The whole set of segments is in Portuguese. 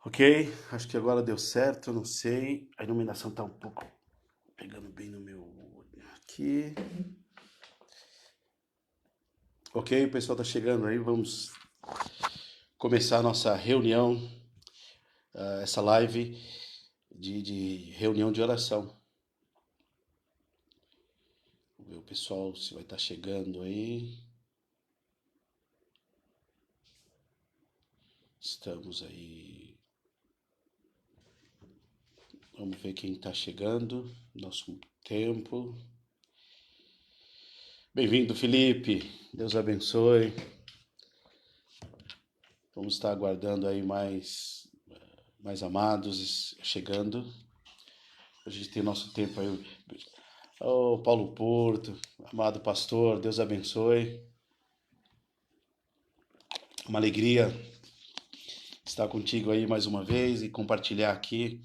Ok, acho que agora deu certo, não sei. A iluminação tá um pouco pegando bem no meu olho aqui. Ok, o pessoal tá chegando aí, vamos começar a nossa reunião, essa live de reunião de oração. Vamos ver o pessoal se vai estar chegando aí. Estamos aí. Vamos ver quem está chegando. Nosso tempo. Bem-vindo, Felipe. Deus abençoe. Vamos estar aguardando aí mais amados chegando. A gente tem nosso tempo aí. Ô, Paulo Porto, amado pastor, Deus abençoe. Uma alegria estar contigo aí mais uma vez e compartilhar aqui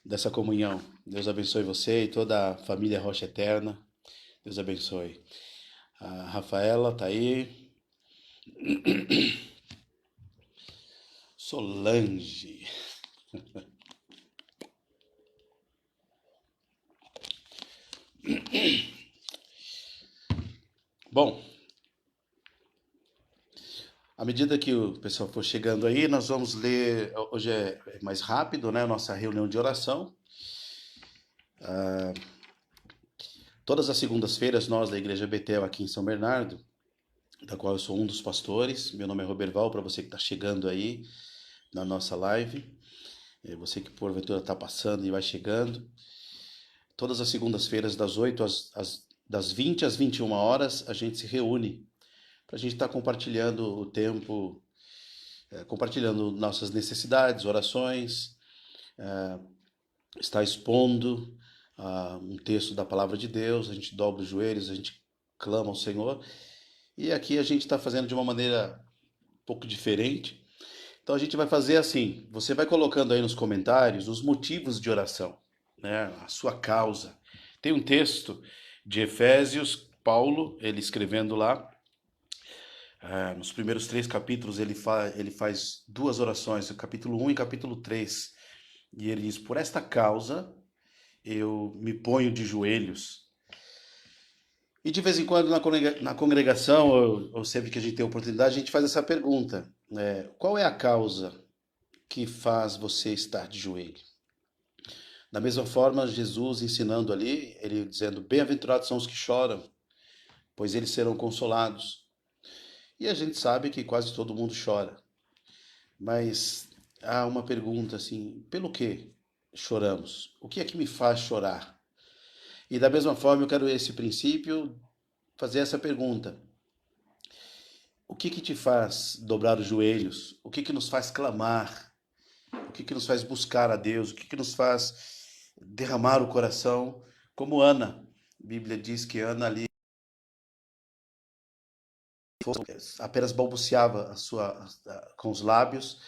dessa comunhão. Deus abençoe você e toda a família Rocha Eterna. Deus abençoe. A Rafaela tá aí. Solange. Bom, à medida que o pessoal for chegando aí, nós vamos ler. Hoje é mais rápido, né? Nossa reunião de oração. Todas as segundas-feiras, nós da Igreja Betel aqui em São Bernardo, da qual eu sou um dos pastores. Meu nome é Roberval, para você que está chegando aí na nossa live. Você que porventura está passando e vai chegando. Todas as segundas-feiras, das 20 às 21 horas, a gente se reúne para a gente estar compartilhando o tempo, compartilhando nossas necessidades, orações, está expondo um texto da palavra de Deus, a gente dobra os joelhos, a gente clama ao Senhor. E aqui a gente está fazendo de uma maneira um pouco diferente. Então a gente vai fazer assim: você vai colocando aí nos comentários os motivos de oração, né? A sua causa. Tem um texto de Efésios, Paulo, ele escrevendo lá, nos primeiros 3 capítulos, ele faz duas orações, o capítulo 1 e capítulo 3. E ele diz: por esta causa eu me ponho de joelhos. E de vez em quando na congregação, ou sempre que a gente tem oportunidade, a gente faz essa pergunta: qual é a causa que faz você estar de joelho? Da mesma forma, Jesus ensinando ali, ele dizendo: bem-aventurados são os que choram, pois eles serão consolados. E a gente sabe que quase todo mundo chora. Mas há uma pergunta assim: pelo que choramos? O que é que me faz chorar? E da mesma forma, eu quero esse princípio fazer essa pergunta: o que que te faz dobrar os joelhos? O que que nos faz clamar? O que que nos faz buscar a Deus? O que que nos faz derramar o coração? Como Ana. A Bíblia diz que Ana ali apenas balbuciava com os lábios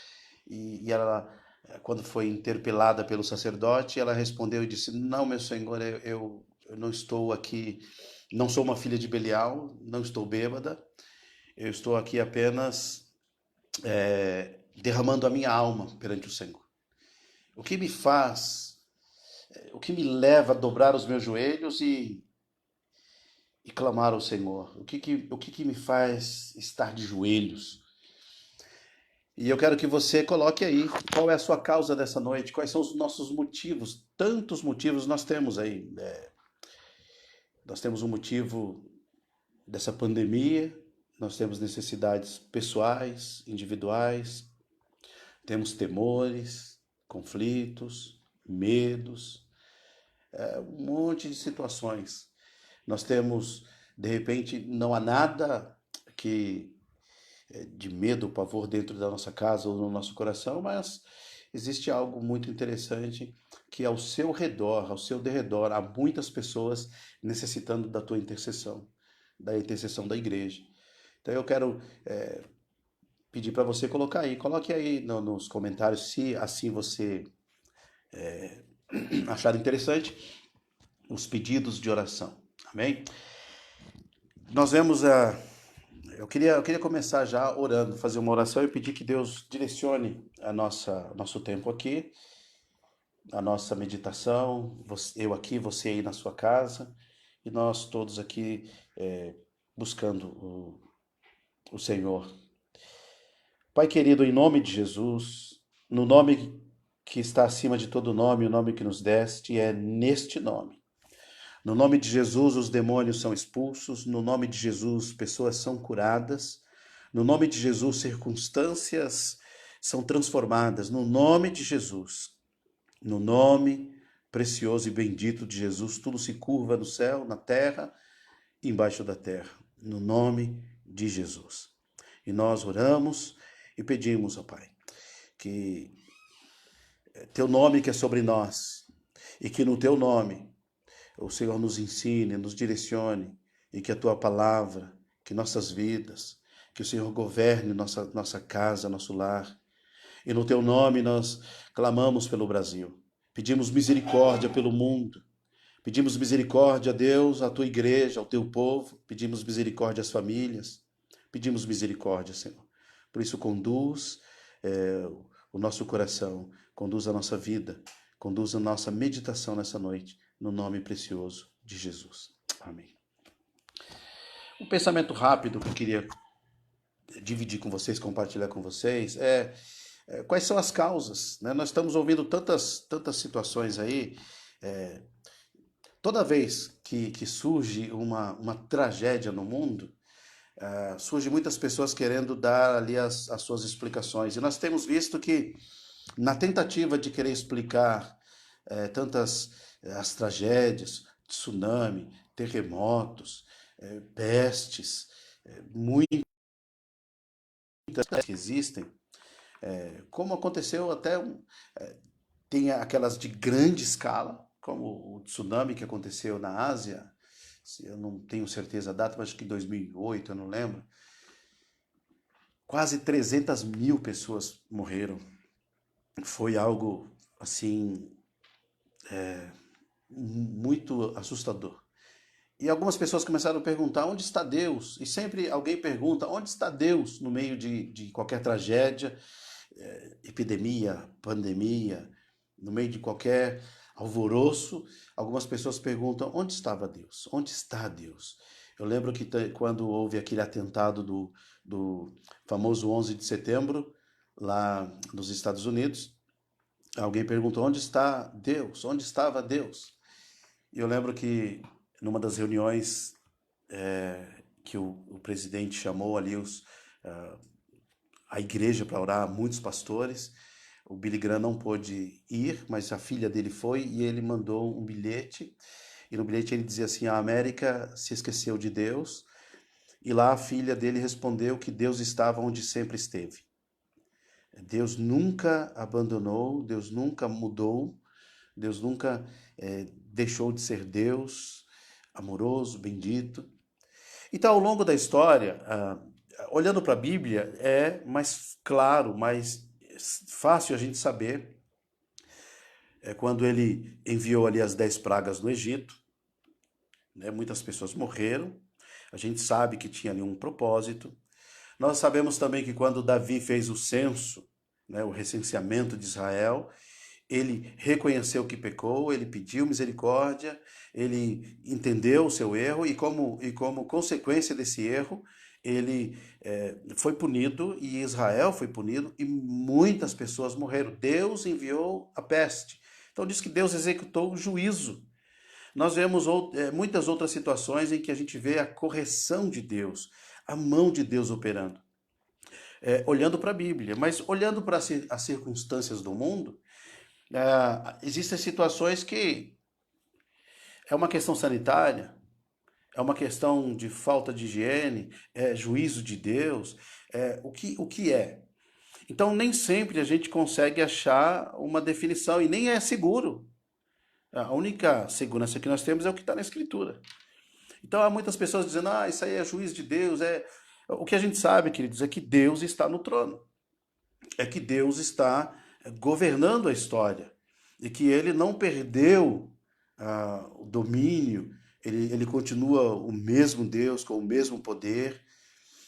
e ela, quando foi interpelada pelo sacerdote, ela respondeu e disse: não, meu senhor, eu não estou aqui, não sou uma filha de Belial, não estou bêbada, eu estou aqui apenas derramando a minha alma perante o Senhor. O que me faz, o que me leva a dobrar os meus joelhos e clamar ao Senhor? O que que me faz estar de joelhos? E eu quero que você coloque aí qual é a sua causa dessa noite, quais são os nossos motivos. Tantos motivos nós temos aí. Nós temos um motivo dessa pandemia, nós temos necessidades pessoais, individuais, temos temores, conflitos, medos, um monte de situações. Nós temos, de repente, não há nada que de medo, pavor dentro da nossa casa ou no nosso coração, mas existe algo muito interessante que ao seu redor, ao seu derredor, há muitas pessoas necessitando da tua intercessão, da intercessão da igreja. Então eu quero pedir para você colocar aí, coloque aí nos comentários, se assim você achar interessante, os pedidos de oração. Amém? Nós vemos Eu queria começar já orando, fazer uma oração e pedir que Deus direcione nosso tempo aqui, a nossa meditação, eu aqui, você aí na sua casa, e nós todos aqui buscando o Senhor. Pai querido, em nome de Jesus, no nome que está acima de todo nome, o nome que nos deste, é neste nome. No nome de Jesus, os demônios são expulsos. No nome de Jesus, pessoas são curadas. No nome de Jesus, circunstâncias são transformadas. No nome de Jesus, no nome precioso e bendito de Jesus, tudo se curva no céu, na terra e embaixo da terra. No nome de Jesus. E nós oramos e pedimos, ó Pai, que teu nome que é sobre nós, e que no teu nome o Senhor nos ensine, nos direcione, e que a tua palavra, que nossas vidas, que o Senhor governe nossa casa, nosso lar. E no teu nome nós clamamos pelo Brasil. Pedimos misericórdia pelo mundo. Pedimos misericórdia a Deus, à tua igreja, ao teu povo. Pedimos misericórdia às famílias. Pedimos misericórdia, Senhor. Por isso, conduz o nosso coração, conduz a nossa vida, conduz a nossa meditação nessa noite, no nome precioso de Jesus. Amém. Um pensamento rápido que eu queria dividir com vocês, compartilhar com vocês, quais são as causas, né? Nós estamos ouvindo tantas situações aí, toda vez que surge uma tragédia no mundo, surge muitas pessoas querendo dar ali as suas explicações. E nós temos visto que, na tentativa de querer explicar as tragédias, tsunami, terremotos, pestes, muitas que existem, como aconteceu tem aquelas de grande escala, como o tsunami que aconteceu na Ásia, eu não tenho certeza da data, mas acho que em 2008, eu não lembro. Quase 300 mil pessoas morreram. Foi algo, assim, muito assustador. E algumas pessoas começaram a perguntar onde está Deus? E sempre alguém pergunta onde está Deus no meio de qualquer tragédia, epidemia, pandemia, no meio de qualquer alvoroço. Algumas pessoas perguntam onde estava Deus? Onde está Deus? Eu lembro que quando houve aquele atentado do famoso 11 de setembro, lá nos Estados Unidos, alguém perguntou onde está Deus? Onde estava Deus? E eu lembro que numa das reuniões que o presidente chamou ali a igreja para orar, muitos pastores, o Billy Graham não pôde ir, mas a filha dele foi e ele mandou um bilhete. E no bilhete ele dizia assim: a América se esqueceu de Deus. E lá a filha dele respondeu que Deus estava onde sempre esteve. Deus nunca abandonou, Deus nunca mudou, Deus nunca deixou de ser Deus, amoroso, bendito. Então, ao longo da história, olhando para a Bíblia, é mais claro, mais fácil a gente saber quando ele enviou ali as 10 pragas no Egito, né? Muitas pessoas morreram, a gente sabe que tinha ali um propósito. Nós sabemos também que quando Davi fez o censo, né, o recenseamento de Israel, ele reconheceu que pecou, ele pediu misericórdia, ele entendeu o seu erro e como consequência desse erro, ele foi punido e Israel foi punido e muitas pessoas morreram. Deus enviou a peste. Então diz que Deus executou o juízo. Nós vemos muitas outras situações em que a gente vê a correção de Deus, a mão de Deus operando. Olhando para a Bíblia, mas olhando para as circunstâncias do mundo, existem situações que é uma questão sanitária, é uma questão de falta de higiene, é juízo de Deus, o que é. Então, nem sempre a gente consegue achar uma definição e nem é seguro. A única segurança que nós temos é o que está na Escritura. Então, há muitas pessoas dizendo, isso aí é juízo de Deus. O que a gente sabe, queridos, é que Deus está no trono. É que Deus está governando a história. E que ele não perdeu o domínio, ele continua o mesmo Deus, com o mesmo poder.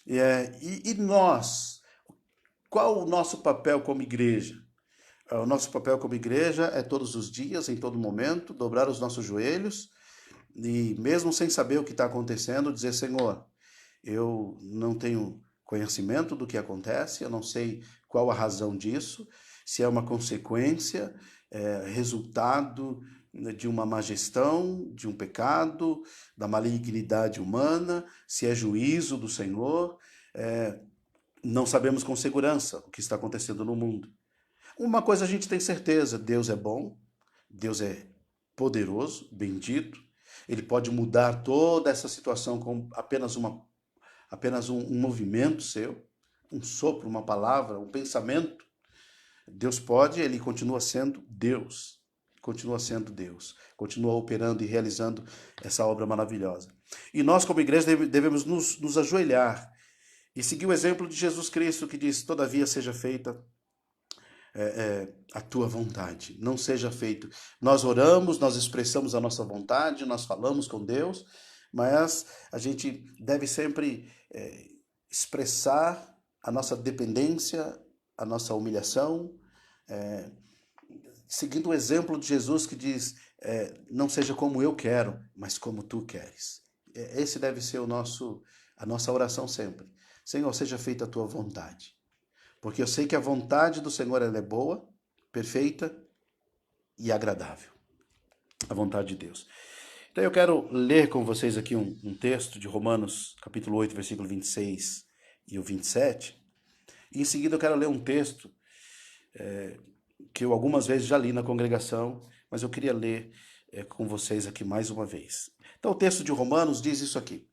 E nós, qual o nosso papel como igreja? O nosso papel como igreja é todos os dias, em todo momento, dobrar os nossos joelhos e, mesmo sem saber o que está acontecendo, dizer: Senhor, eu não tenho conhecimento do que acontece, eu não sei qual a razão disso, se é uma consequência, resultado de uma má gestão, de um pecado, da malignidade humana, se é juízo do Senhor. Não sabemos com segurança o que está acontecendo no mundo. Uma coisa a gente tem certeza: Deus é bom, Deus é poderoso, bendito. Ele pode mudar toda essa situação com apenas um movimento seu, um sopro, uma palavra, um pensamento. Deus pode, ele continua sendo Deus. Continua sendo Deus. Continua operando e realizando essa obra maravilhosa. E nós, como igreja, devemos nos ajoelhar e seguir o exemplo de Jesus Cristo, que diz: todavia seja feita a tua vontade, não seja feito. Nós oramos, nós expressamos a nossa vontade, nós falamos com Deus, mas a gente deve sempre expressar a nossa dependência, a nossa humilhação, seguindo o exemplo de Jesus, que diz: não seja como eu quero, mas como tu queres. Esse deve ser a nossa oração sempre. Senhor, seja feita a tua vontade. Porque eu sei que a vontade do Senhor ela é boa, perfeita e agradável. A vontade de Deus. Então eu quero ler com vocês aqui um texto de Romanos, capítulo 8, versículo 26 e o 27. E em seguida eu quero ler um texto que eu algumas vezes já li na congregação, mas eu queria ler com vocês aqui mais uma vez. Então o texto de Romanos diz isso aqui: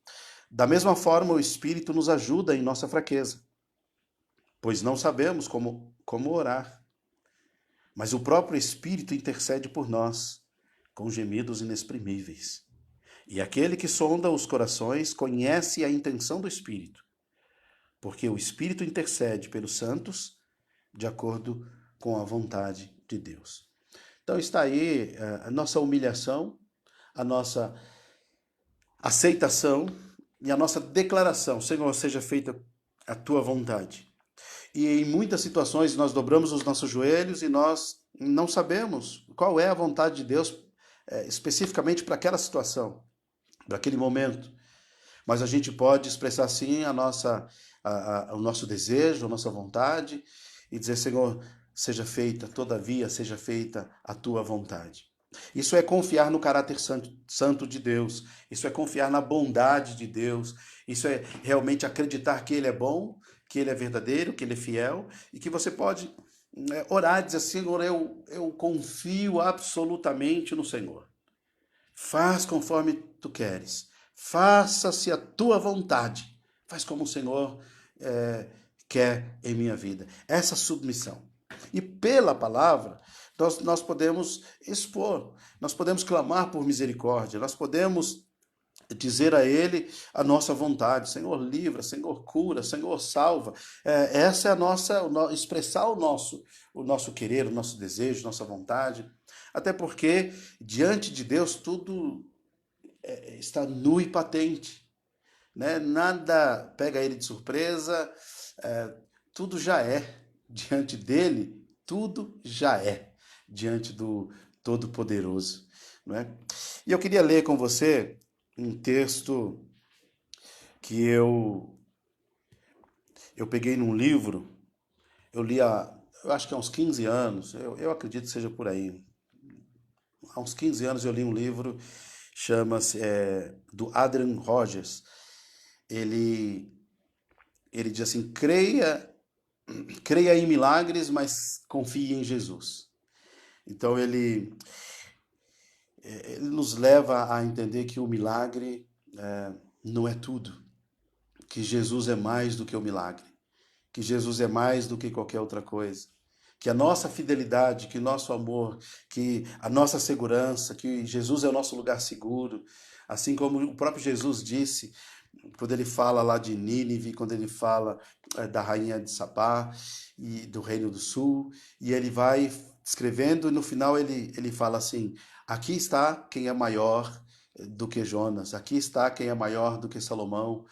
da mesma forma o Espírito nos ajuda em nossa fraqueza, pois não sabemos como orar. Mas o próprio Espírito intercede por nós, com gemidos inexprimíveis. E aquele que sonda os corações conhece a intenção do Espírito, porque o Espírito intercede pelos santos de acordo com a vontade de Deus. Então está aí a nossa humilhação, a nossa aceitação e a nossa declaração: Senhor, seja feita a tua vontade. E em muitas situações nós dobramos os nossos joelhos e nós não sabemos qual é a vontade de Deus especificamente para aquela situação, para aquele momento. Mas a gente pode expressar sim o nosso desejo, a nossa vontade e dizer: Senhor, seja feita, todavia seja feita a tua vontade. Isso é confiar no caráter santo de Deus, isso é confiar na bondade de Deus, isso é realmente acreditar que Ele é bom, que Ele é verdadeiro, que Ele é fiel, e que você pode orar e dizer: Senhor, eu confio absolutamente no Senhor. Faz conforme tu queres, faça-se a tua vontade, faz como o Senhor quer em minha vida. Essa submissão. E pela palavra, nós podemos expor, nós podemos clamar por misericórdia, nós podemos dizer a Ele a nossa vontade: Senhor, livra, Senhor, cura, Senhor, salva. Essa é a nossa, expressar o nosso querer, o nosso desejo, nossa vontade. Até porque, diante de Deus, tudo está nu e patente, né? Nada pega Ele de surpresa, tudo já é. Diante dele, tudo já é. Diante do Todo-Poderoso, não é? E eu queria ler com você um texto que eu peguei num livro, eu li eu acho que há uns 15 anos, eu acredito que seja por aí. Há uns 15 anos eu li um livro, chama-se do Adrian Rogers. Ele diz assim: creia em milagres, mas confie em Jesus. Então ele nos leva a entender que o milagre não é tudo, que Jesus é mais do que o milagre, que Jesus é mais do que qualquer outra coisa, que a nossa fidelidade, que o nosso amor, que a nossa segurança, que Jesus é o nosso lugar seguro, assim como o próprio Jesus disse, quando ele fala lá de Nínive, quando ele fala da rainha de Sabá e do Reino do Sul, e ele vai escrevendo e no final ele fala assim: aqui está quem é maior do que Jonas, aqui está quem é maior do que Salomão.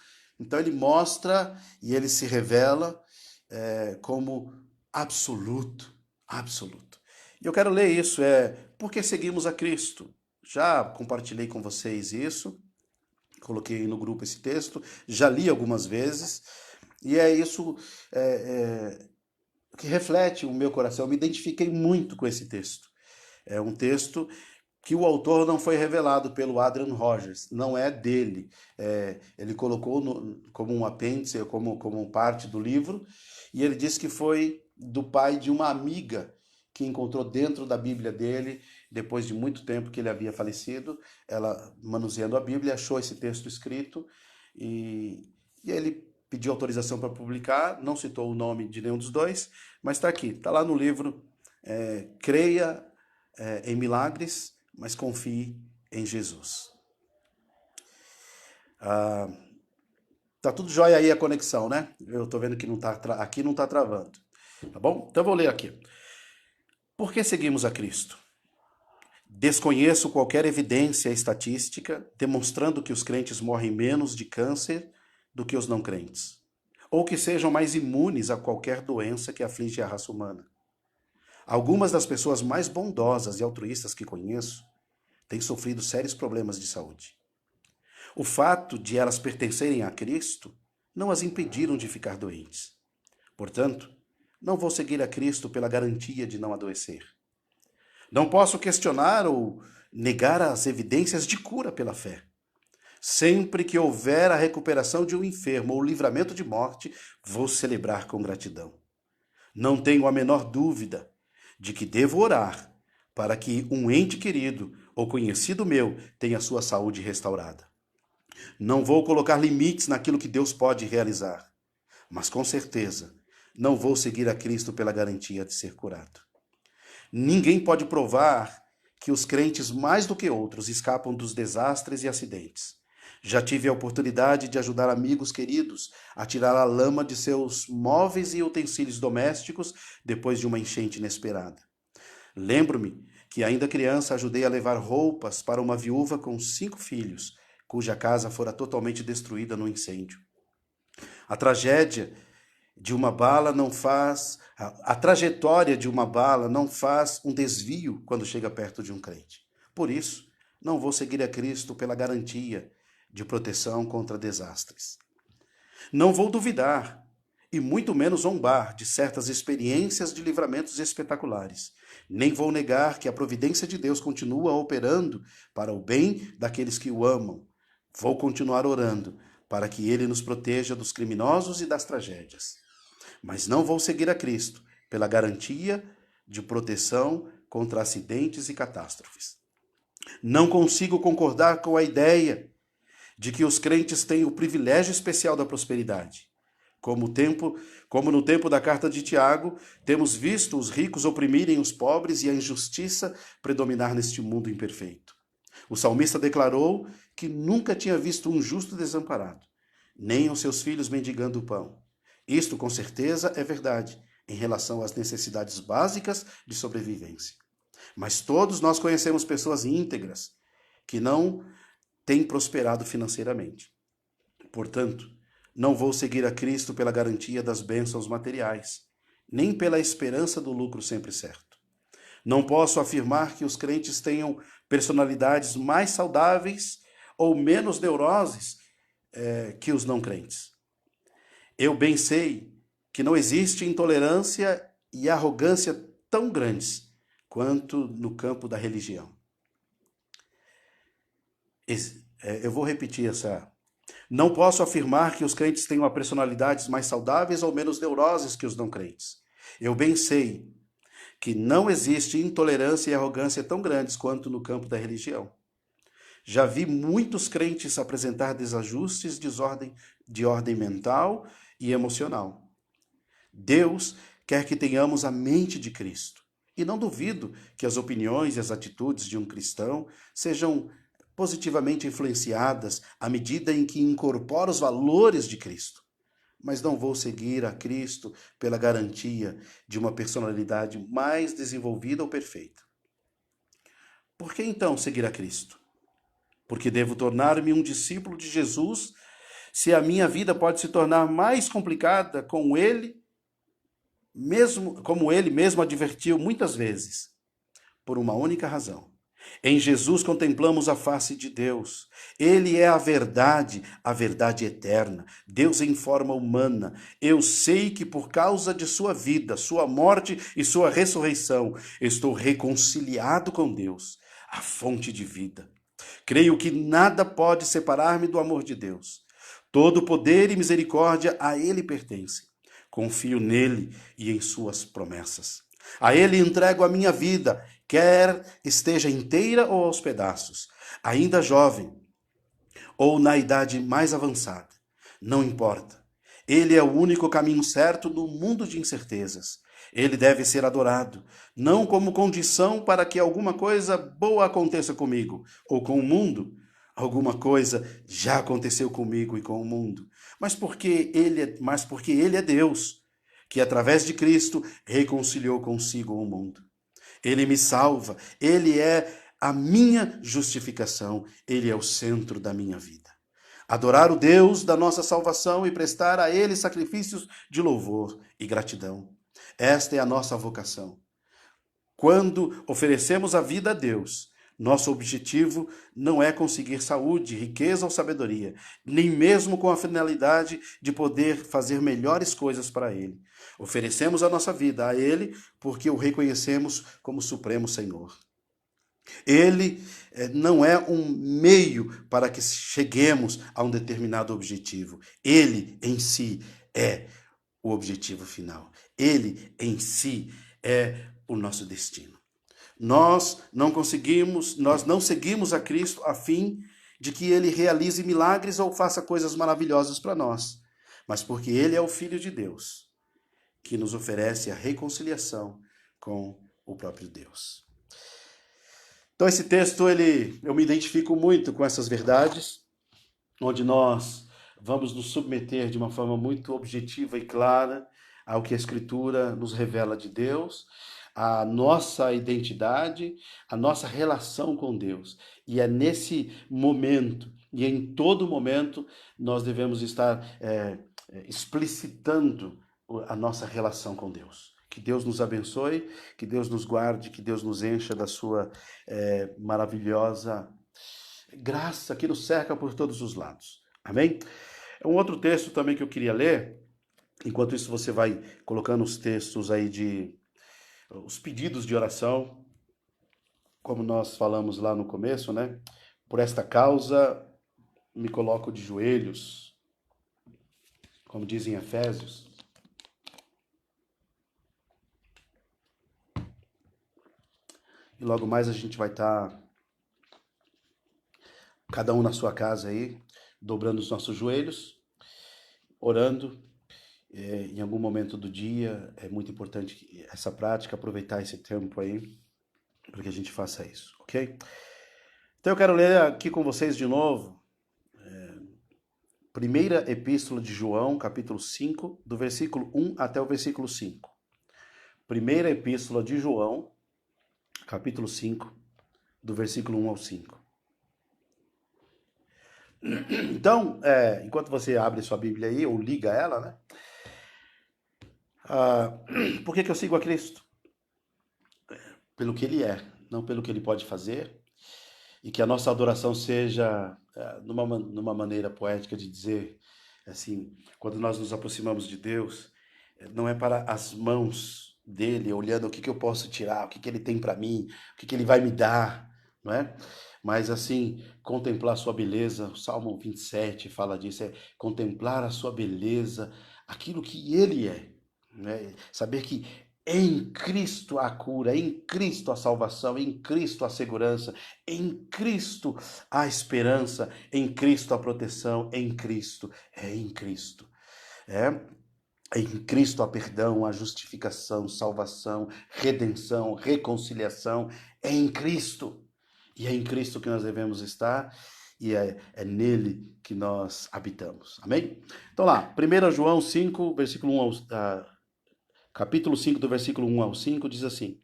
Então ele mostra e ele se revela como absoluto, absoluto. E eu quero ler isso, Por que seguimos a Cristo? Já compartilhei com vocês isso, coloquei no grupo esse texto, já li algumas vezes, e é isso que reflete o meu coração. Eu me identifiquei muito com esse texto. É um texto que o autor não foi revelado pelo Adrian Rogers, não é dele. Ele colocou como um apêndice, como parte do livro, e ele disse que foi do pai de uma amiga que encontrou dentro da Bíblia dele, depois de muito tempo que ele havia falecido. Ela, manuseando a Bíblia, achou esse texto escrito e ele pediu autorização para publicar, não citou o nome de nenhum dos dois, mas está aqui, está lá no livro. Creia em milagres, mas confie em Jesus. Tá tudo jóia aí a conexão, né? Eu tô vendo que aqui não tá travando. Tá bom? Então eu vou ler aqui. Por que seguimos a Cristo? Desconheço qualquer evidência estatística demonstrando que os crentes morrem menos de câncer do que os não crentes, ou que sejam mais imunes a qualquer doença que aflige a raça humana. Algumas das pessoas mais bondosas e altruístas que conheço têm sofrido sérios problemas de saúde. O fato de elas pertencerem a Cristo não as impediram de ficar doentes. Portanto, não vou seguir a Cristo pela garantia de não adoecer. Não posso questionar ou negar as evidências de cura pela fé. Sempre que houver a recuperação de um enfermo ou o livramento de morte, vou celebrar com gratidão. Não tenho a menor dúvida de que devo orar para que um ente querido ou conhecido meu tenha sua saúde restaurada. Não vou colocar limites naquilo que Deus pode realizar, mas com certeza não vou seguir a Cristo pela garantia de ser curado. Ninguém pode provar que os crentes mais do que outros escapam dos desastres e acidentes. Já tive a oportunidade de ajudar amigos queridos a tirar a lama de seus móveis e utensílios domésticos depois de uma enchente inesperada. Lembro-me que, ainda criança, ajudei a levar roupas para uma viúva com 5 filhos, cuja casa fora totalmente destruída no incêndio. A trajetória de uma bala não faz um desvio quando chega perto de um crente. Por isso, não vou seguir a Cristo pela garantia de proteção contra desastres. Não vou duvidar, e muito menos zombar de certas experiências de livramentos espetaculares. Nem vou negar que a providência de Deus continua operando para o bem daqueles que o amam. Vou continuar orando para que Ele nos proteja dos criminosos e das tragédias. Mas não vou seguir a Cristo pela garantia de proteção contra acidentes e catástrofes. Não consigo concordar com a ideia de que os crentes têm o privilégio especial da prosperidade. Como no tempo da carta de Tiago, temos visto os ricos oprimirem os pobres e a injustiça predominar neste mundo imperfeito. O salmista declarou que nunca tinha visto um justo desamparado, nem os seus filhos mendigando o pão. Isto, com certeza, é verdade em relação às necessidades básicas de sobrevivência. Mas todos nós conhecemos pessoas íntegras que não têm prosperado financeiramente. Portanto, não vou seguir a Cristo pela garantia das bênçãos materiais, nem pela esperança do lucro sempre certo. Não posso afirmar que os crentes tenham personalidades mais saudáveis ou menos neuroses que os não crentes. Eu bem sei que não existe intolerância e arrogância tão grandes quanto no campo da religião. Eu vou repetir essa. Não posso afirmar que os crentes tenham personalidades mais saudáveis ou menos neuroses que os não crentes. Eu bem sei que não existe intolerância e arrogância tão grandes quanto no campo da religião. Já vi muitos crentes apresentar desajustes de ordem mental e emocional. Deus quer que tenhamos a mente de Cristo. E não duvido que as opiniões e as atitudes de um cristão sejam positivamente influenciadas à medida em que incorpora os valores de Cristo. Mas não vou seguir a Cristo pela garantia de uma personalidade mais desenvolvida ou perfeita. Por que então seguir a Cristo? Porque devo tornar-me um discípulo de Jesus se a minha vida pode se tornar mais complicada com ele, mesmo como ele mesmo advertiu muitas vezes, por uma única razão. Em Jesus contemplamos a face de Deus. Ele é a verdade eterna. Deus em forma humana. Eu sei que por causa de sua vida, sua morte e sua ressurreição, estou reconciliado com Deus, a fonte de vida. Creio que nada pode separar-me do amor de Deus. Todo poder e misericórdia a Ele pertence. Confio nele e em suas promessas. A Ele entrego a minha vida, quer esteja inteira ou aos pedaços, ainda jovem ou na idade mais avançada. Não importa. Ele é o único caminho certo no mundo de incertezas. Ele deve ser adorado, não como condição para que alguma coisa boa aconteça comigo ou com o mundo. Alguma coisa já aconteceu comigo e com o mundo, mas porque ele é Deus, que através de Cristo reconciliou consigo o mundo. Ele me salva, ele é a minha justificação, ele é o centro da minha vida. Adorar o Deus da nossa salvação e prestar a ele sacrifícios de louvor e gratidão. Esta é a nossa vocação. Quando oferecemos a vida a Deus, nosso objetivo não é conseguir saúde, riqueza ou sabedoria, nem mesmo com a finalidade de poder fazer melhores coisas para Ele. Oferecemos a nossa vida a Ele porque o reconhecemos como Supremo Senhor. Ele não é um meio para que cheguemos a um determinado objetivo. Ele em si é o objetivo final. Ele em si é o nosso destino. Nós não seguimos a Cristo a fim de que ele realize milagres ou faça coisas maravilhosas para nós, mas porque ele é o Filho de Deus, que nos oferece a reconciliação com o próprio Deus. Então esse texto, eu me identifico muito com essas verdades, onde nós vamos nos submeter de uma forma muito objetiva e clara ao que a Escritura nos revela de Deus, a nossa identidade, a nossa relação com Deus. E é nesse momento, e em todo momento, nós devemos estar explicitando a nossa relação com Deus. Que Deus nos abençoe, que Deus nos guarde, que Deus nos encha da sua maravilhosa graça que nos cerca por todos os lados. Amém? Um outro texto também que eu queria ler, enquanto isso você vai colocando os textos aí os pedidos de oração, como nós falamos lá no começo, né? Por esta causa me coloco de joelhos, como dizem Efésios. E logo mais a gente vai estar, cada um na sua casa aí, dobrando os nossos joelhos, orando. Em algum momento do dia, é muito importante essa prática, aproveitar esse tempo aí, para que a gente faça isso, ok? Então eu quero ler aqui com vocês de novo, primeira epístola de João, capítulo 5, do versículo 1 até o versículo 5. Primeira epístola de João, capítulo 5, do versículo 1 ao 5. Então, enquanto você abre sua Bíblia aí, ou liga ela, né? Por que eu sigo a Cristo? Pelo que Ele é, não pelo que Ele pode fazer. E que a nossa adoração seja, numa maneira poética de dizer, assim, quando nós nos aproximamos de Deus, não é para as mãos dele, olhando o que eu posso tirar, o que ele tem para mim, o que ele vai me dar, não é? Mas assim, contemplar a sua beleza, o Salmo 27 fala disso, contemplar a sua beleza, aquilo que ele é, né? Saber que em Cristo a cura, em Cristo a salvação, em Cristo a segurança, em Cristo a esperança, em Cristo a proteção, em Cristo, em Cristo. Em Cristo há perdão, a justificação, salvação, redenção, reconciliação, é em Cristo. E é em Cristo que nós devemos estar e é nele que nós habitamos. Amém? Então lá, 1 João 5, versículo 1 capítulo 5, do versículo 1 ao 5, diz assim: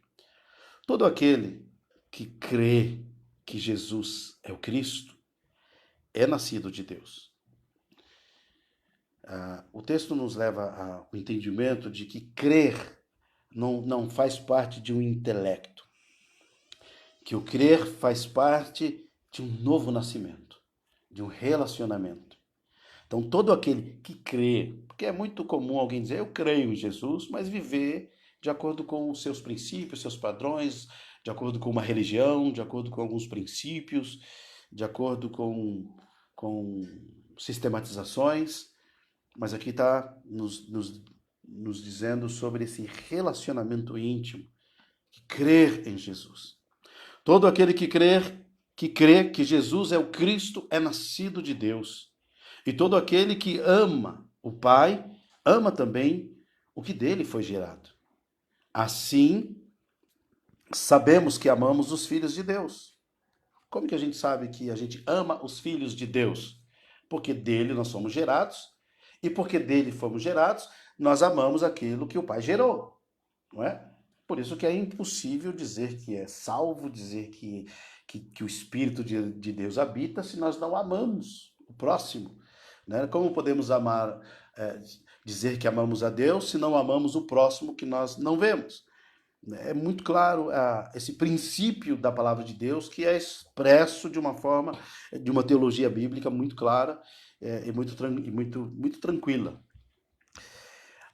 todo aquele que crê que Jesus é o Cristo é nascido de Deus. O texto nos leva ao entendimento de que crer não faz parte de um intelecto, que o crer faz parte de um novo nascimento, de um relacionamento. Então, todo aquele que crê, porque é muito comum alguém dizer, eu creio em Jesus, mas viver de acordo com os seus princípios, seus padrões, de acordo com uma religião, de acordo com alguns princípios, de acordo com sistematizações, mas aqui está nos dizendo sobre esse relacionamento íntimo, que crer em Jesus. Todo aquele que crê que Jesus é o Cristo é nascido de Deus. E todo aquele que ama o Pai, ama também o que dele foi gerado. Assim, sabemos que amamos os filhos de Deus. Como que a gente sabe que a gente ama os filhos de Deus? Porque dele nós somos gerados, e porque dele fomos gerados, nós amamos aquilo que o Pai gerou, não é? Por isso que é impossível dizer que é salvo, dizer que o Espírito de Deus habita, se nós não amamos o próximo. Né? Como podemos amar, dizer que amamos a Deus, se não amamos o próximo que nós não vemos? É muito claro esse princípio da palavra de Deus, que é expresso de uma forma, de uma teologia bíblica muito clara e muito tranquila.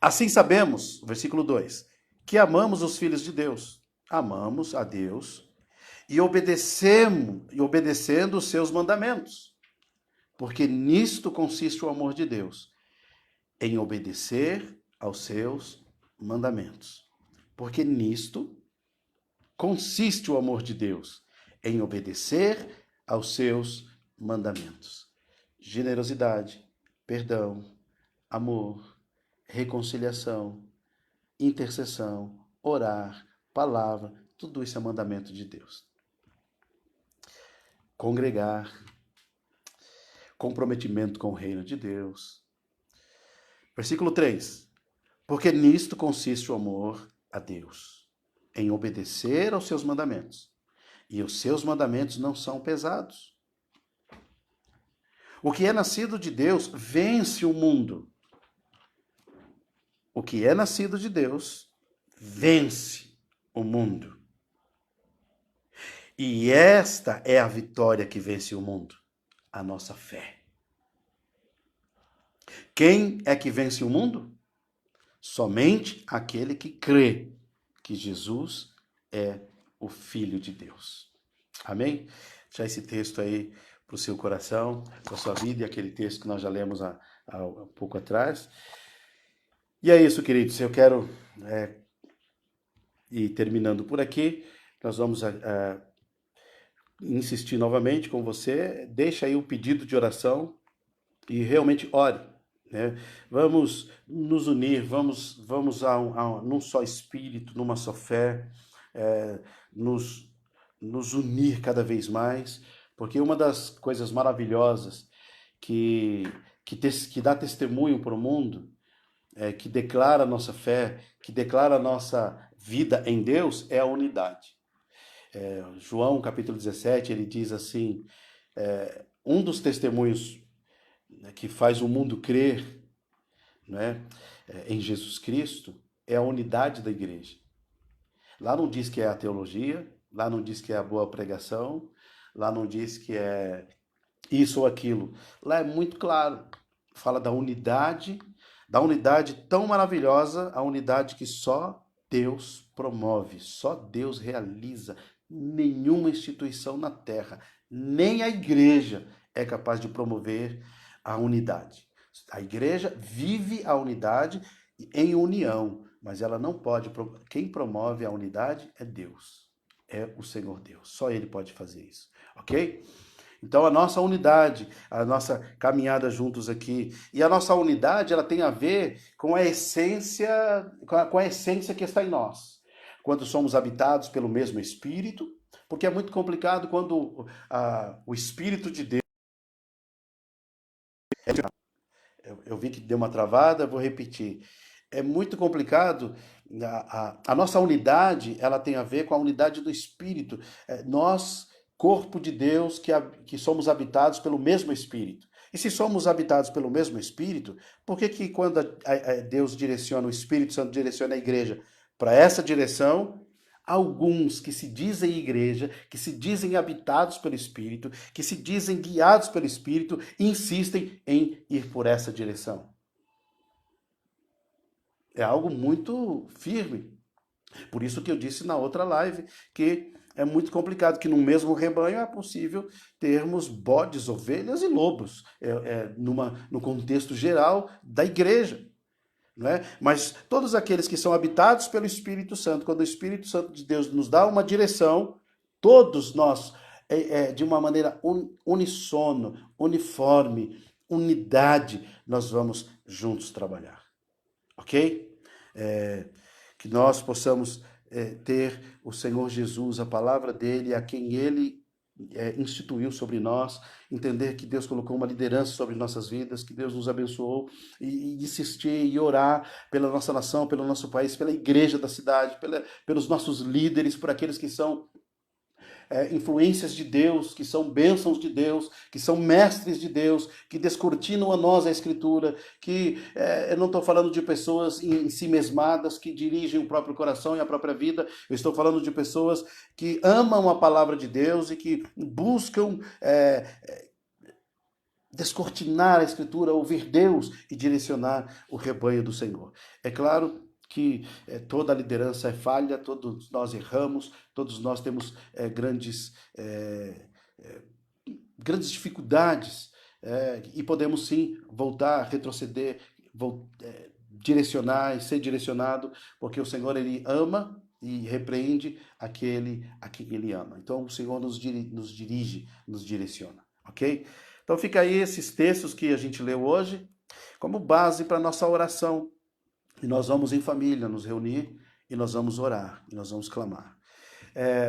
Assim sabemos, versículo 2, que amamos os filhos de Deus. Amamos a Deus e obedecendo os seus mandamentos. Porque nisto consiste o amor de Deus, em obedecer aos seus mandamentos. Porque nisto consiste o amor de Deus, em obedecer aos seus mandamentos. Generosidade, perdão, amor, reconciliação, intercessão, orar, palavra, tudo isso é mandamento de Deus. Congregar, comprometimento com o reino de Deus. Versículo 3. Porque nisto consiste o amor a Deus, em obedecer aos seus mandamentos. E os seus mandamentos não são pesados. O que é nascido de Deus vence o mundo. O que é nascido de Deus vence o mundo. E esta é a vitória que vence o mundo, a nossa fé. Quem é que vence o mundo? Somente aquele que crê que Jesus é o Filho de Deus. Amém? Já esse texto aí para o seu coração, para a sua vida, e aquele texto que nós já lemos há pouco atrás. E é isso, queridos. Eu quero ir terminando por aqui. Nós vamos insistir novamente com você. Deixa aí o pedido de oração e realmente ore. Né? Vamos nos unir, vamos num só espírito, numa só fé, nos unir cada vez mais, porque uma das coisas maravilhosas que dá testemunho para o mundo, que declara a nossa fé, que declara a nossa vida em Deus, é a unidade. João capítulo 17, ele diz assim, um dos testemunhos que faz o mundo crer, né, em Jesus Cristo, é a unidade da igreja. Lá não diz que é a teologia, lá não diz que é a boa pregação, lá não diz que é isso ou aquilo. Lá é muito claro, fala da unidade tão maravilhosa, a unidade que só Deus promove, só Deus realiza. Nenhuma instituição na terra, nem a igreja é capaz de promover a unidade. A igreja vive a unidade em união, mas ela não pode. Quem promove a unidade é Deus, é o Senhor Deus. Só Ele pode fazer isso, ok? Então a nossa unidade, a nossa caminhada juntos aqui, e a nossa unidade, ela tem a ver com a essência, com a essência que está em nós. Quando somos habitados pelo mesmo Espírito, porque é muito complicado quando o Espírito de Deus... Eu vi que deu uma travada, vou repetir. É muito complicado. A nossa unidade, ela tem a ver com a unidade do Espírito. Nós, corpo de Deus, que somos habitados pelo mesmo Espírito. E se somos habitados pelo mesmo Espírito, por que que quando Deus direciona, o Espírito Santo direciona a igreja para essa direção, alguns que se dizem igreja, que se dizem habitados pelo Espírito, que se dizem guiados pelo Espírito, insistem em ir por essa direção? É algo muito firme. Por isso que eu disse na outra live que é muito complicado, que no mesmo rebanho é possível termos bodes, ovelhas e lobos, no contexto geral da igreja. Não é? Mas todos aqueles que são habitados pelo Espírito Santo, quando o Espírito Santo de Deus nos dá uma direção, todos nós, de uma maneira unissono, uniforme, unidade, nós vamos juntos trabalhar. Ok? Que nós possamos ter o Senhor Jesus, a palavra dele, a quem ele instituiu sobre nós, entender que Deus colocou uma liderança sobre nossas vidas, que Deus nos abençoou, e insistir e orar pela nossa nação, pelo nosso país, pela igreja da cidade, pelos nossos líderes, por aqueles que são influências de Deus, que são bênçãos de Deus, que são mestres de Deus, que descortinam a nós a Escritura, que eu não estou falando de pessoas em si mesmadas, que dirigem o próprio coração e a própria vida, eu estou falando de pessoas que amam a palavra de Deus e que buscam descortinar a Escritura, ouvir Deus e direcionar o rebanho do Senhor. É claro que toda a liderança é falha, todos nós erramos, todos nós temos grandes dificuldades, e podemos sim voltar, retroceder, direcionar e ser direcionado, porque o Senhor ele ama e repreende aquele a quem ele ama. Então o Senhor nos dirige, nos direciona, ok? Então fica aí esses textos que a gente leu hoje como base para a nossa oração. E nós vamos em família nos reunir e nós vamos orar, e nós vamos clamar.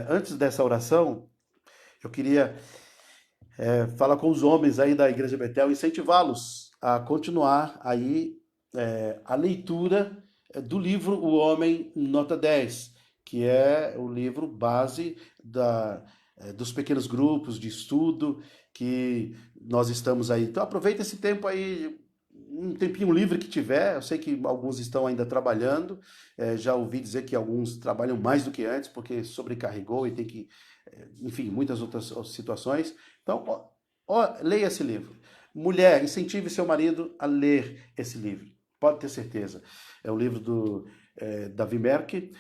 Antes dessa oração, eu queria falar com os homens aí da Igreja Betel, incentivá-los a continuar aí a leitura do livro O Homem Nota 10, que é o livro base dos pequenos grupos de estudo que nós estamos aí. Então aproveita esse tempo aí, um tempinho livre que tiver. Eu sei que alguns estão ainda trabalhando, já ouvi dizer que alguns trabalham mais do que antes, porque sobrecarregou e tem que, enfim, muitas outras situações. Então, leia esse livro. Mulher, incentive seu marido a ler esse livro, pode ter certeza. É um livro do Davi Merck,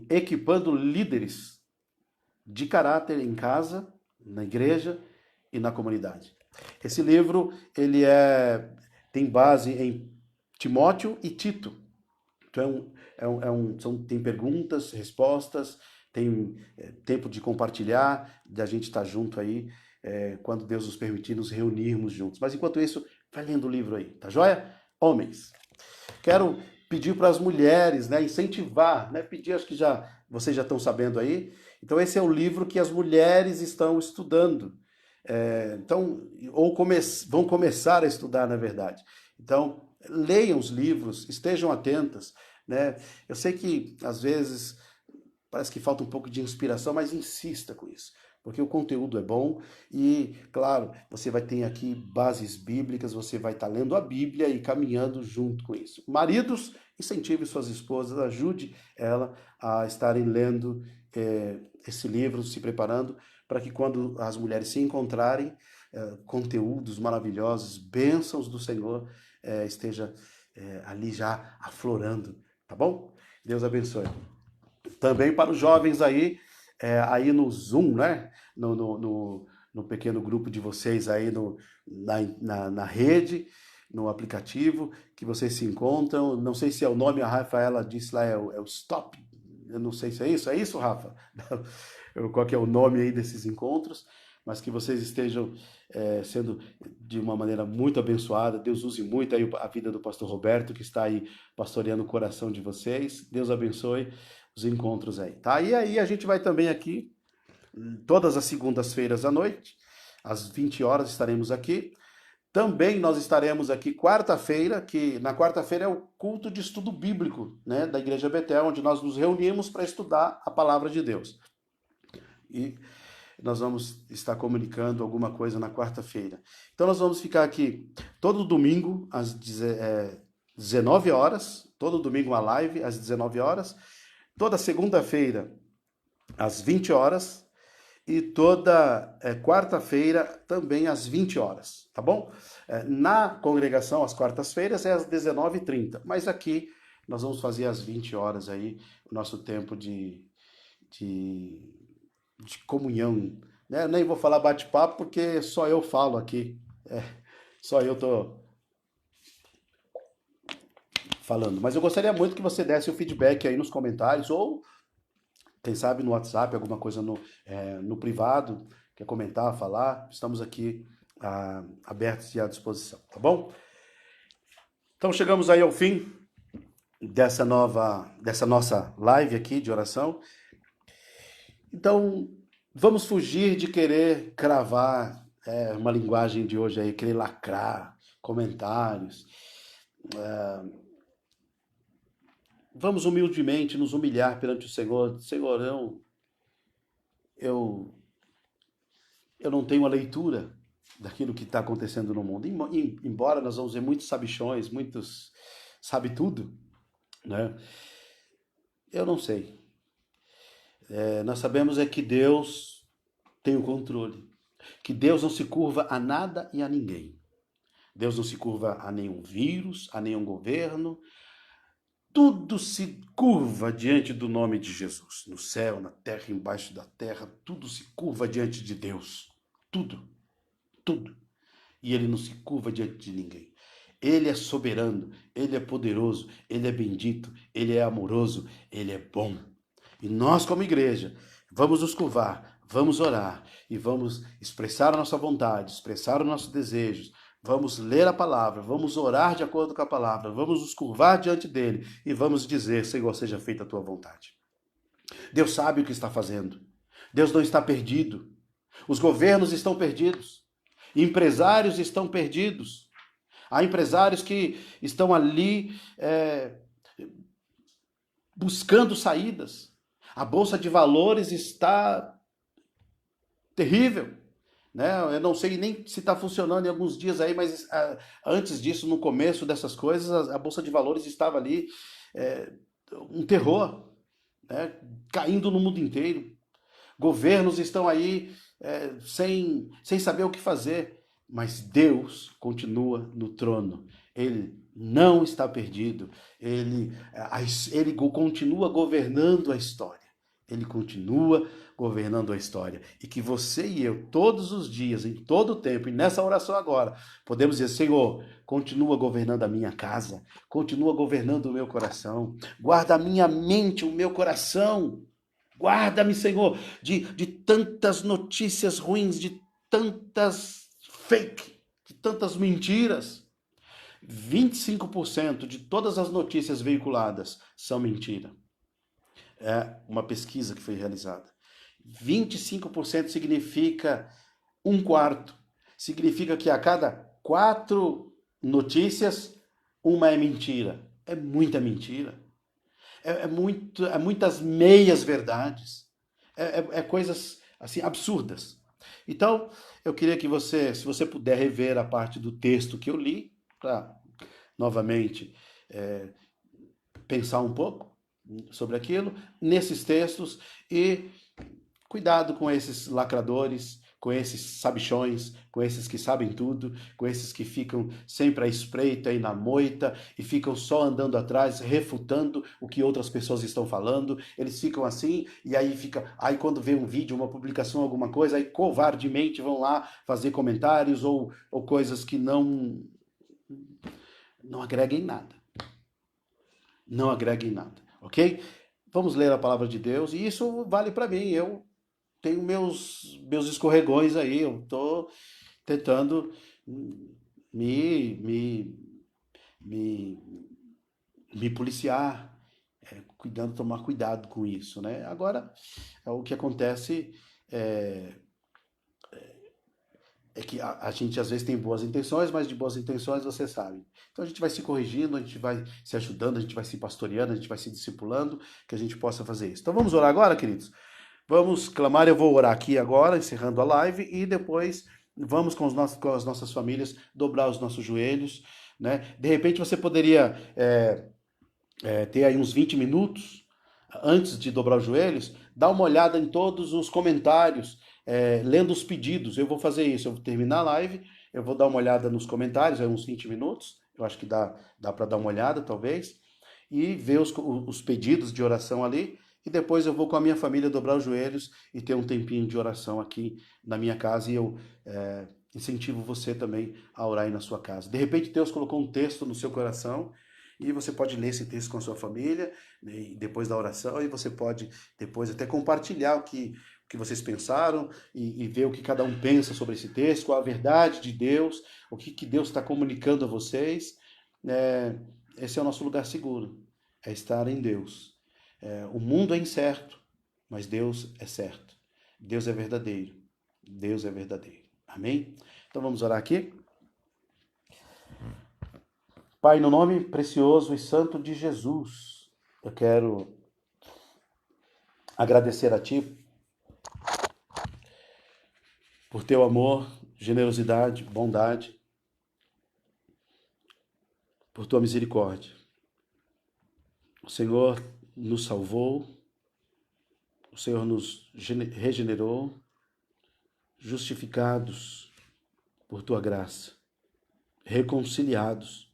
equipando líderes de caráter em casa, na igreja e na comunidade. Esse livro, ele tem base em Timóteo e Tito. Então, tem perguntas, respostas, tem tempo de compartilhar, de a gente estar junto aí, quando Deus nos permitir nos reunirmos juntos. Mas enquanto isso, vai lendo o livro aí, tá joia? Homens, quero pedir para as mulheres, né, incentivar, né, pedir, acho que vocês já estão sabendo aí. Então esse é o livro que as mulheres estão estudando. Então, vão começar a estudar, na verdade. Então, leiam os livros, estejam atentas, né? Eu sei que, às vezes, parece que falta um pouco de inspiração, mas insista com isso, porque o conteúdo é bom e, claro, você vai ter aqui bases bíblicas, você vai estar lendo a Bíblia e caminhando junto com isso. Maridos, incentive suas esposas, ajude ela a estarem lendo esse livro, se preparando, para que quando as mulheres se encontrarem, conteúdos maravilhosos, bênçãos do Senhor, esteja ali já aflorando, tá bom? Deus abençoe. Também para os jovens aí no Zoom, né? No pequeno grupo de vocês aí na rede, no aplicativo, que vocês se encontram. Não sei se é o nome, a Rafaela disse lá, é o Stop. Eu não sei se é isso, Rafa? Qual que é o nome aí desses encontros, mas que vocês estejam sendo de uma maneira muito abençoada. Deus use muito aí a vida do pastor Roberto, que está aí pastoreando o coração de vocês. Deus abençoe os encontros aí, tá? E aí a gente vai também aqui, todas as segundas-feiras à noite, às 20 horas estaremos aqui. Também nós estaremos aqui quarta-feira, que na quarta-feira é o culto de estudo bíblico, né, da Igreja Betel, onde nós nos reunimos para estudar a palavra de Deus. E nós vamos estar comunicando alguma coisa na quarta-feira. Então nós vamos ficar aqui todo domingo às 19 horas, todo domingo uma live às 19 horas, toda segunda-feira às 20 horas e toda quarta-feira também às 20 horas, tá bom? Na congregação, às quartas-feiras, é às 19h30, mas aqui nós vamos fazer às 20 horas aí o nosso tempo de comunhão, né? Eu nem vou falar bate-papo porque só eu falo aqui, só eu tô falando. Mas eu gostaria muito que você desse o feedback aí nos comentários ou, quem sabe, no WhatsApp, alguma coisa no privado, quer comentar, falar, estamos aqui abertos e à disposição, tá bom? Então chegamos aí ao fim dessa nossa live aqui de oração. Então, vamos fugir de querer cravar uma linguagem de hoje aí, querer lacrar comentários. Vamos humildemente nos humilhar perante o Senhor. Senhor, eu não tenho a leitura daquilo que está acontecendo no mundo. Embora nós vamos ver muitos sabichões, muitos sabe tudo, né? Eu não sei. Nós sabemos que Deus tem o controle, que Deus não se curva a nada e a ninguém. Deus não se curva a nenhum vírus, a nenhum governo. Tudo se curva diante do nome de Jesus. No céu, na terra, embaixo da terra, tudo se curva diante de Deus. Tudo. Tudo. E ele não se curva diante de ninguém. Ele é soberano, ele é poderoso, ele é bendito, ele é amoroso, ele é bom. E nós, como igreja, vamos nos curvar, vamos orar e vamos expressar a nossa vontade, expressar os nossos desejos, vamos ler a palavra, vamos orar de acordo com a palavra, vamos nos curvar diante dele e vamos dizer: Senhor, seja feita a tua vontade. Deus sabe o que está fazendo. Deus não está perdido. Os governos estão perdidos. Empresários estão perdidos. Há empresários que estão ali buscando saídas. A Bolsa de Valores está terrível, né? Eu não sei nem se está funcionando em alguns dias aí, mas antes disso, no começo dessas coisas, a Bolsa de Valores estava ali um terror, né? Caindo no mundo inteiro. Governos estão aí sem saber o que fazer, mas Deus continua no trono. Ele não está perdido. Ele continua governando a história. Ele continua governando a história. E que você e eu, todos os dias, em todo o tempo, e nessa oração agora, podemos dizer: Senhor, continua governando a minha casa, continua governando o meu coração, guarda a minha mente, o meu coração. Guarda-me, Senhor, de tantas notícias ruins, de tantas fake, de tantas mentiras. 25% de todas as notícias veiculadas são mentira. É uma pesquisa que foi realizada. 25% significa um quarto. Significa que a cada 4 notícias, uma é mentira. É muita mentira. Muitas meias verdades. Coisas assim absurdas. Então, eu queria que você, se você puder rever a parte do texto que eu li, para novamente pensar um pouco sobre aquilo, nesses textos, e cuidado com esses lacradores, com esses sabichões, com esses que sabem tudo, com esses que ficam sempre à espreita e na moita e ficam só andando atrás, refutando o que outras pessoas estão falando. Eles ficam assim e aí quando vê um vídeo, uma publicação, alguma coisa, aí covardemente vão lá fazer comentários ou coisas que não agreguem nada. Não agreguem nada, ok? Vamos ler a palavra de Deus e isso vale para mim. Eu tenho meus escorregões aí, eu estou tentando me policiar, tomar cuidado com isso, né? Agora, o que acontece é que a gente às vezes tem boas intenções, mas de boas intenções você sabe. Então a gente vai se corrigindo, a gente vai se ajudando, a gente vai se pastoreando, a gente vai se discipulando, que a gente possa fazer isso. Então vamos orar agora, queridos? Vamos clamar, eu vou orar aqui agora, encerrando a live, e depois vamos com as nossas famílias dobrar os nossos joelhos, né? De repente você poderia ter aí uns 20 minutos antes de dobrar os joelhos, dá uma olhada em todos os comentários, lendo os pedidos. Eu vou fazer isso, eu vou terminar a live, eu vou dar uma olhada nos comentários, uns 20 minutos, eu acho que dá para dar uma olhada, talvez, e ver os pedidos de oração ali, e depois eu vou com a minha família dobrar os joelhos e ter um tempinho de oração aqui na minha casa, e eu incentivo você também a orar aí na sua casa. De repente Deus colocou um texto no seu coração, e você pode ler esse texto com a sua família, né, depois da oração, e você pode depois até compartilhar o que vocês pensaram e ver o que cada um pensa sobre esse texto, qual a verdade de Deus, o que Deus está comunicando a vocês. Esse é o nosso lugar seguro, é estar em Deus. O mundo é incerto, mas Deus é certo. Deus é verdadeiro. Deus é verdadeiro. Amém? Então vamos orar aqui. Pai, no nome precioso e santo de Jesus, eu quero agradecer a Ti por Teu amor, generosidade, bondade, por Tua misericórdia. O Senhor nos salvou, o Senhor nos regenerou, justificados por Tua graça, reconciliados.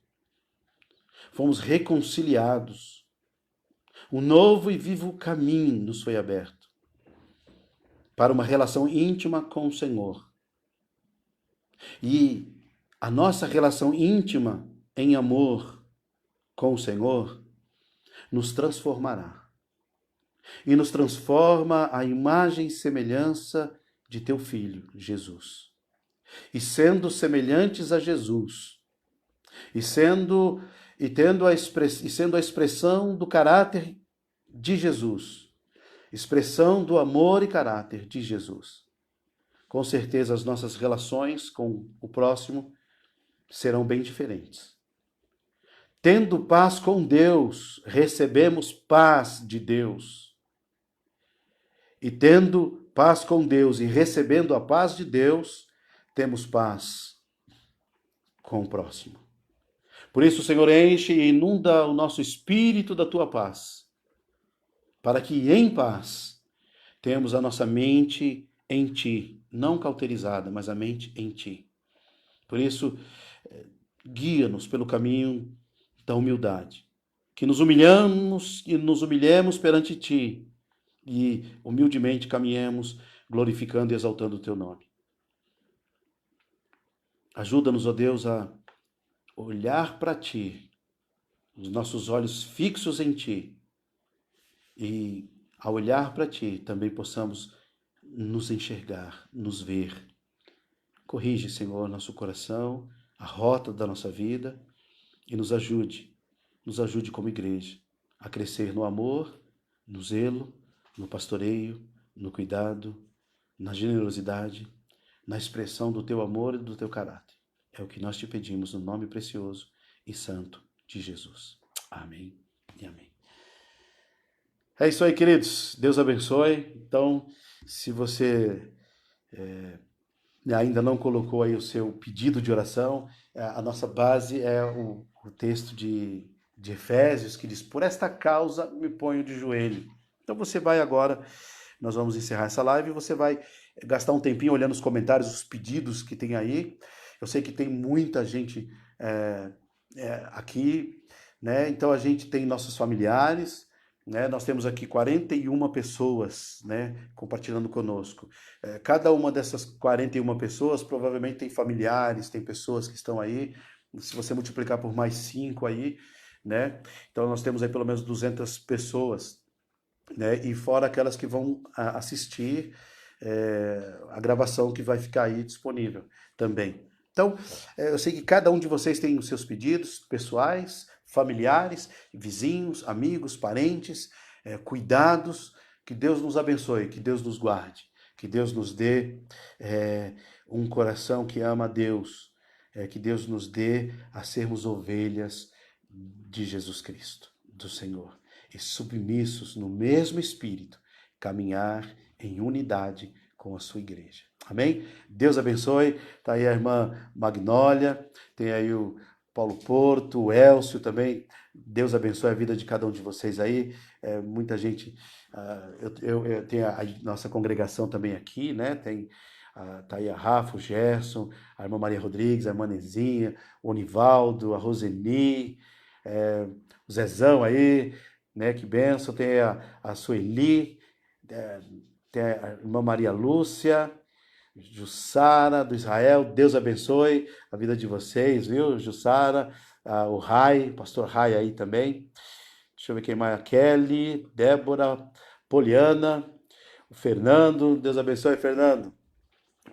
Fomos reconciliados. Um novo e vivo caminho nos foi aberto para uma relação íntima com o Senhor. E a nossa relação íntima em amor com o Senhor nos transformará. E nos transforma à imagem e semelhança de Teu Filho, Jesus. E sendo semelhantes a Jesus, e sendo a expressão do caráter de Jesus, expressão do amor e caráter de Jesus, com certeza as nossas relações com o próximo serão bem diferentes. Tendo paz com Deus, recebemos paz de Deus. E tendo paz com Deus e recebendo a paz de Deus, temos paz com o próximo. Por isso, Senhor, enche e inunda o nosso espírito da Tua paz, para que em paz tenhamos a nossa mente em Ti, não cauterizada, mas a mente em Ti. Por isso, guia-nos pelo caminho da humildade, que nos humilhemos perante Ti e humildemente caminhemos glorificando e exaltando o Teu nome. Ajuda-nos, ó Deus, a olhar para Ti, os nossos olhos fixos em Ti, e ao olhar para Ti também possamos nos enxergar, nos ver. Corrige, Senhor, nosso coração, a rota da nossa vida e nos ajude como igreja a crescer no amor, no zelo, no pastoreio, no cuidado, na generosidade, na expressão do Teu amor e do Teu caráter. É o que nós Te pedimos no nome precioso e santo de Jesus. Amém e amém. É isso aí, queridos. Deus abençoe. Então, se você ainda não colocou aí o seu pedido de oração, a nossa base é o texto de Efésios, que diz: por esta causa me ponho de joelho. Então você vai agora, nós vamos encerrar essa live, e você vai gastar um tempinho olhando os comentários, os pedidos que tem aí. Eu sei que tem muita gente aqui, né? Então a gente tem nossos familiares, né? Nós temos aqui 41 pessoas, né, compartilhando conosco. Cada uma dessas 41 pessoas provavelmente tem familiares, tem pessoas que estão aí. Se você multiplicar por mais 5 aí, né? Então nós temos aí pelo menos 200 pessoas, né? E fora aquelas que vão assistir a gravação que vai ficar aí disponível também. Então, eu sei que cada um de vocês tem os seus pedidos pessoais, familiares, vizinhos, amigos, parentes, cuidados. Que Deus nos abençoe, que Deus nos guarde, que Deus nos dê um coração que ama a Deus, que Deus nos dê a sermos ovelhas de Jesus Cristo, do Senhor, e submissos no mesmo Espírito, caminhar em unidade com a sua igreja. Amém? Deus abençoe. Está aí a irmã Magnólia, tem aí o Paulo Porto, o Elcio também. Deus abençoe a vida de cada um de vocês aí. Muita gente. Eu tenho a nossa congregação também aqui, né? Tá aí a Rafa, o Gerson, a irmã Maria Rodrigues, a irmã Nezinha, o Onivaldo, a Roseni, o Zezão aí, né? Que benção. Tem a Sueli, é, tem a irmã Maria Lúcia, Jussara, do Israel. Deus abençoe a vida de vocês, viu? Jussara, o Rai, pastor Rai aí também. Deixa eu ver quem mais. A Kelly, Débora, Poliana, o Fernando. Deus abençoe, Fernando.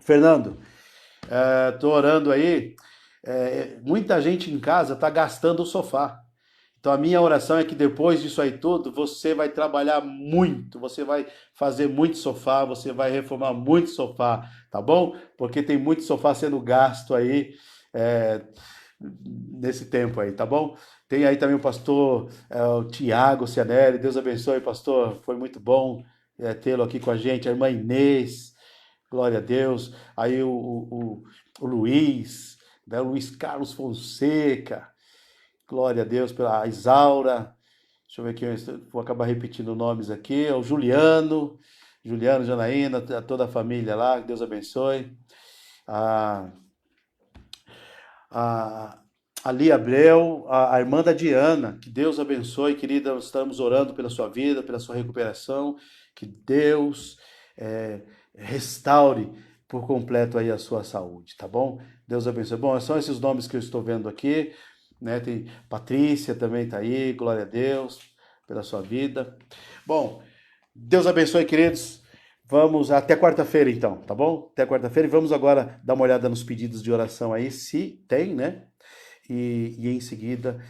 Fernando, tô orando aí. Muita gente em casa tá gastando o sofá. Então a minha oração é que depois disso aí tudo, você vai trabalhar muito, você vai fazer muito sofá, você vai reformar muito sofá, tá bom? Porque tem muito sofá sendo gasto aí nesse tempo aí, tá bom? Tem aí também o pastor o Tiago Cianelli, Deus abençoe, pastor, foi muito bom tê-lo aqui com a gente, a irmã Inês, glória a Deus, aí o Luiz, né, o Luiz Carlos Fonseca, glória a Deus pela Isaura. Deixa eu ver aqui, eu vou acabar repetindo nomes aqui. O Juliano, Janaína, toda a família lá, que Deus abençoe. A, a, a Lia Abreu, a irmã da Diana, que Deus abençoe, querida. Nós estamos orando pela sua vida, pela sua recuperação. Que Deus restaure por completo aí a sua saúde, tá bom? Deus abençoe. Bom, são esses nomes que eu estou vendo aqui, né? Tem Patrícia também tá aí, glória a Deus pela sua vida. Bom, Deus abençoe, queridos. Vamos até quarta-feira então, tá bom? Até quarta-feira e vamos agora dar uma olhada nos pedidos de oração aí, se tem, né? E em seguida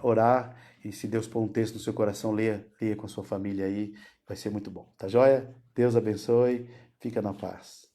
orar e se Deus pôr um texto no seu coração, leia com a sua família aí, vai ser muito bom, tá joia? Deus abençoe, fica na paz.